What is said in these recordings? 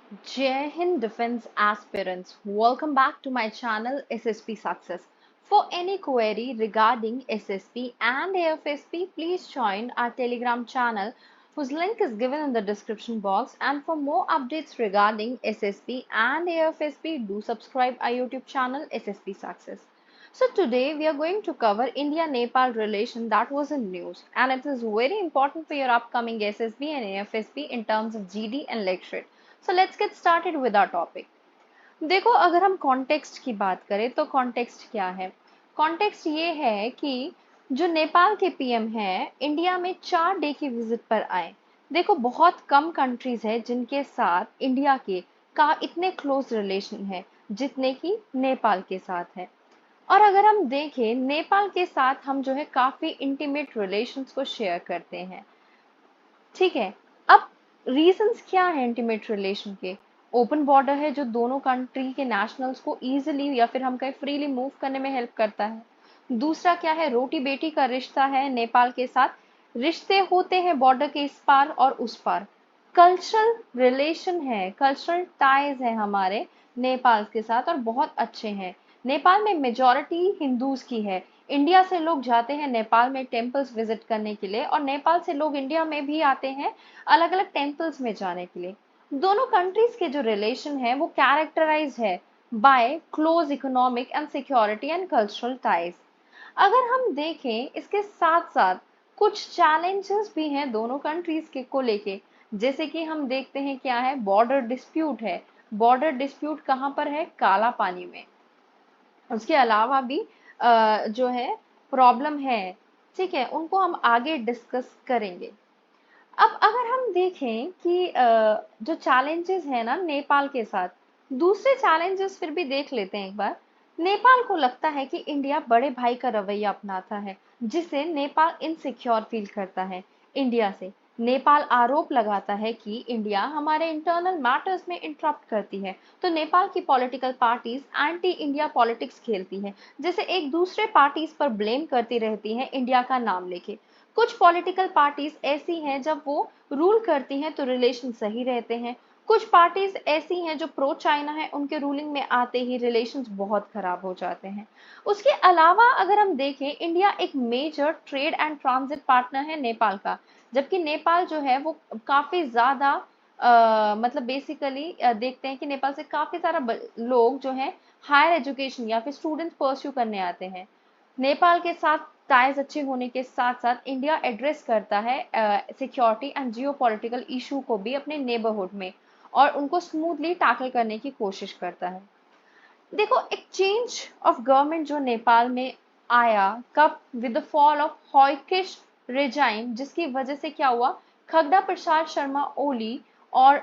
Jai Hind Defense Aspirants, welcome back to my channel SSP Success. For any query regarding SSP and AFSP, please join our Telegram channel whose link is given in the description box. And for more updates regarding SSP and AFSP, do subscribe our YouTube channel SSP Success. So today we are going to cover India-Nepal relation that was in news, and it is very important for your upcoming SSB and AFSP in terms of GD and lecture. So let's get started with our topic. देखो, अगर हम context की बात करें तो context क्या है? Context ये है कि जो नेपाल के पीएम हैं इंडिया में 4 डे की विजिट पर आए। देखो, बहुत कम कंट्रीज है जिनके साथ इंडिया के का इतने क्लोज रिलेशन है जितने की नेपाल के साथ है। और अगर हम देखें नेपाल के साथ हम जो है काफी इंटीमेट रिलेशंस को शेयर करते हैं। ठीक है, अब रीजंस क्या है इंटीमेट रिलेशन के? ओपन बॉर्डर है जो दोनों कंट्री के नेशनल्स को इजीली या फिर हम कहें फ्रीली मूव करने में हेल्प करता है। दूसरा क्या है? रोटी बेटी का रिश्ता है नेपाल के साथ। रिश्ते होते हैं बॉर्डर के इस पार और उस पार। कल्चरल रिलेशन है, कल्चरल टाइज है हमारे नेपाल के साथ और बहुत अच्छे हैं। नेपाल में मेजॉरिटी हिंदूज की है। इंडिया से लोग जाते हैं नेपाल में टेम्पल्स विजिट करने के लिए और नेपाल से लोग इंडिया में भी आते हैं अलग अलग टेम्पल्स में जाने के लिए। दोनों कंट्रीज के जो रिलेशन है वो कैरेक्टराइज है by close economic and security and cultural ties. अगर हम देखें इसके साथ साथ कुछ चैलेंजेस भी हैं दोनों कंट्रीज के को लेके। जैसे कि हम देखते हैं क्या है, बॉर्डर डिस्प्यूट है। बॉर्डर डिस्प्यूट कहाँ पर है? काला पानी में। उसके अलावा भी जो है प्रॉब्लम है। ठीक है, उनको हम आगे डिस्कस करेंगे। अब अगर हम देखें कि जो चैलेंजेस है ना नेपाल के साथ, दूसरे चैलेंजेस फिर भी देख लेते हैं एक बार। नेपाल को लगता है कि इंडिया बड़े भाई का रवैया अपनाता है जिसे नेपाल इनसिक्योर फील करता है इंडिया से। नेपाल आरोप लगाता है कि इंडिया हमारे इंटरनल मैटर्स में इंटरप्ट करती है। तो नेपाल की political parties anti India politics खेलती हैं, जैसे एक दूसरे पार्टीज पर ब्लेम करती रहती हैं इंडिया का नाम लेके। कुछ पॉलिटिकल पार्टीज ऐसी हैं जब वो रूल करती हैं तो रिलेशन सही रहते हैं। कुछ पार्टीज ऐसी हैं जो प्रो चाइना है, उनके रूलिंग में आते ही रिलेशंस बहुत खराब हो जाते हैं। उसके अलावा अगर हम देखें, इंडिया एक major trade and transit partner है नेपाल का, जबकि नेपाल जो है वो काफी ज्यादा मतलब बेसिकली देखते हैं कि नेपाल से काफी सारा लोग जो हैं हायर एजुकेशन या फिर स्टूडेंट्स परस्यू करने आते हैं। नेपाल के साथ टाइज अच्छे होने के साथ साथ इंडिया एड्रेस करता है security and Jio political issue को भी अपने नेबरहुड में, और उनको स्मूथली टैकल करने की कोशिश करता है। देखो, एक चेंज ऑफ गवर्नमेंट जो नेपाल में आया कब? विद द फॉल ऑफ हॉइकिश रेजाइम, जिसकी वजह से क्या हुआ, खगड़ा प्रसाद शर्मा ओली और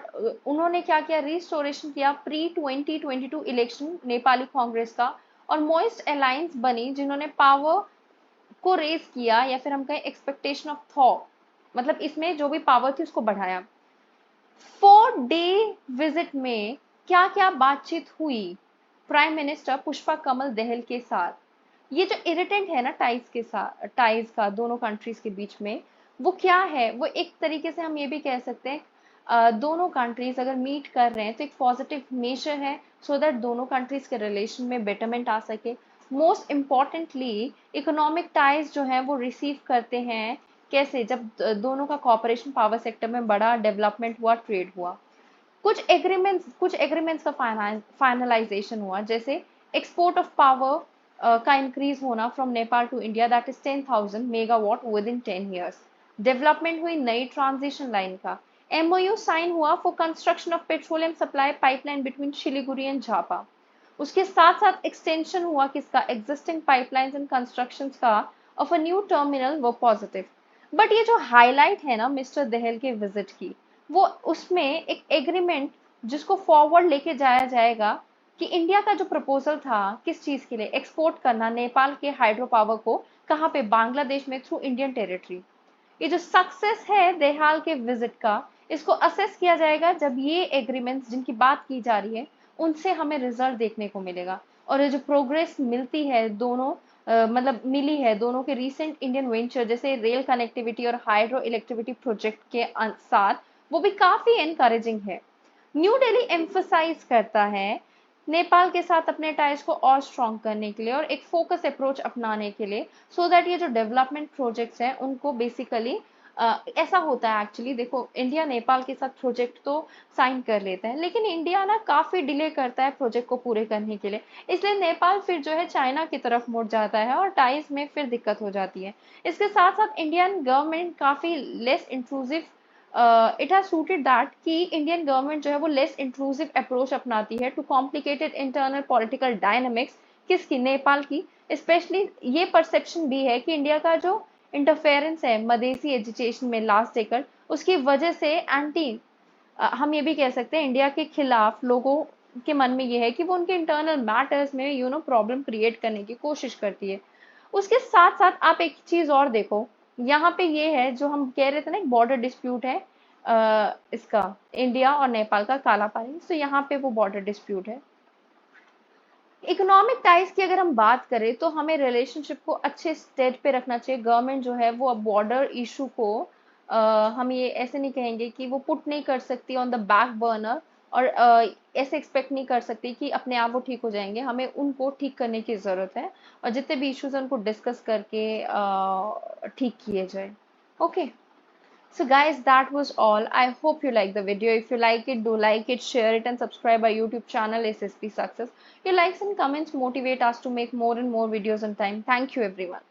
उन्होंने क्या किया, रिस्टोरेशन किया प्री 2022 इलेक्शन नेपाली कांग्रेस का, और मॉइस्ट अलायंस बनी जिन्होंने पावर को रेज किया या फिर हम कहें एक्सपेक्टेशन ऑफ थॉ, मतलब इसमें जो भी पावर थी उसको बढ़ाया। 4 डे विजिट में क्या क्या बातचीत हुई प्राइम मिनिस्टर पुष्पा कमल दहल के साथ? ये जो इरिटेंट है ना टाइज के साथ, टाइज का दोनों कंट्रीज के बीच में, वो क्या है? वो एक तरीके से हम ये भी कह सकते हैं दोनों कंट्रीज अगर मीट कर रहे हैं तो एक पॉजिटिव मेजर है सो दैट दोनों कंट्रीज के रिलेशन में बेटरमेंट आ सके। मोस्ट इम्पॉर्टेंटली इकोनॉमिक टाइज जो है वो रिसीव करते हैं कैसे? जब दोनों का कॉपरेशन पावर सेक्टर में बड़ा डेवलपमेंट हुआ, ट्रेड हुआ। कुछ एग्रीमेंट्स का फाइनलाइजेशन हुआ, जैसे एक्सपोर्ट ऑफ पावर का इंक्रीज होना from Nepal to India, that is 10,000 megawatt within 10 years। Development हुई नई ट्रांजिशन लाइन का। एमओयू साइन हुआ for construction of petroleum supply pipeline between Siliguri and Jhapa. उसके साथ साथ एक्सटेंशन हुआ किसका? एग्जिस्टिंग पाइपलाइंस एंड कंस्ट्रक्शन का ऑफ अ न्यू टर्मिनल वो पॉजिटिव। बट ये जो हाईलाइट है ना मिस्टर दहल के विजिट की, वो उसमें एक एग्रीमेंट जिसको फॉरवर्ड लेके जाया जाएगा कि इंडिया का जो प्रपोजल था किस चीज के लिए, एक्सपोर्ट करना नेपाल के हाइड्रो पावर को कहाँ पे? बांग्लादेश में थ्रू इंडियन टेरिटरी। ये जो सक्सेस है देहाल के विजिट का, इसको असेस किया जाएगा जब ये एग्रीमेंट्स जिनकी बात की जा रही है उनसे हमें रिजल्ट देखने को मिलेगा। और ये जो प्रोग्रेस मिलती है दोनों मतलब मिली है दोनों के रीसेंट इंडियन वेंचर जैसे रेल कनेक्टिविटी और हाइड्रो इलेक्ट्रिविटी प्रोजेक्ट के साथ, वो भी काफी एनकरेजिंग है। न्यू दिल्ली एम्फसाइज करता है नेपाल के साथ अपने टाइज को और स्ट्रॉन्ग करने के लिए और एक फोकस अप्रोच अपनाने के लिए, सो दैट ये जो डेवलपमेंट प्रोजेक्ट्स हैं उनको बेसिकली ऐसा होता है एक्चुअली, देखो इंडिया नेपाल के साथ प्रोजेक्ट तो साइन कर लेते हैं, लेकिन इंडिया ना काफी डिले करता है प्रोजेक्ट को पूरे करने के लिए, इसलिए नेपाल फिर जो है चाइना की तरफ मुड़ जाता है और टाइज में फिर दिक्कत हो जाती है। इसके साथ साथ इंडियन गवर्नमेंट काफी less intrusive, it has suited that कि इंडियन गवर्नमेंट जो है वो लेस इंट्रूसिव अप्रोच अपनाती है to complicated internal political dynamics, किसकी, नेपाल की। स्पेशली ये परसेप्शन भी है कि इंडिया का जो इंटरफेरेंस है मधेसी एजुकेशन में लास्ट डेकेड, उसकी वजह से एंटी, हम ये भी कह सकते हैं इंडिया के खिलाफ लोगों के मन में ये है कि वो उनके इंटरनल मैटर्स में प्रॉब्लम क्रिएट करने की कोशिश करती है। उसके साथ साथ आप एक चीज और देखो, यहाँ पे ये है जो हम कह रहे थे ना, एक बॉर्डर डिस्प्यूट है इसका, इंडिया और नेपाल का काला पानी, तो यहाँ पे वो बॉर्डर डिस्प्यूट है। इकोनॉमिक टाइज की अगर हम बात करें तो हमें रिलेशनशिप को अच्छे स्टेट पे रखना चाहिए। गवर्नमेंट जो है वो अब बॉर्डर इशू को हम ये ऐसे नहीं कहेंगे कि वो पुट नहीं कर सकती ऑन द बैक बर्नर, और ऐसे एक्सपेक्ट नहीं कर सकती कि अपने आप वो ठीक हो जाएंगे, हमें उनको ठीक करने की ज़रूरत है और जितने भी इश्यूज हैं उनको डिस्कस करके ठीक किए जाए। Okay, so guys, that was all. I hope you like the video. If you like it, do like it, share it and subscribe our YouTube channel SSP Success. Your likes and comments motivate us to make more and more videos on time. Thank you everyone.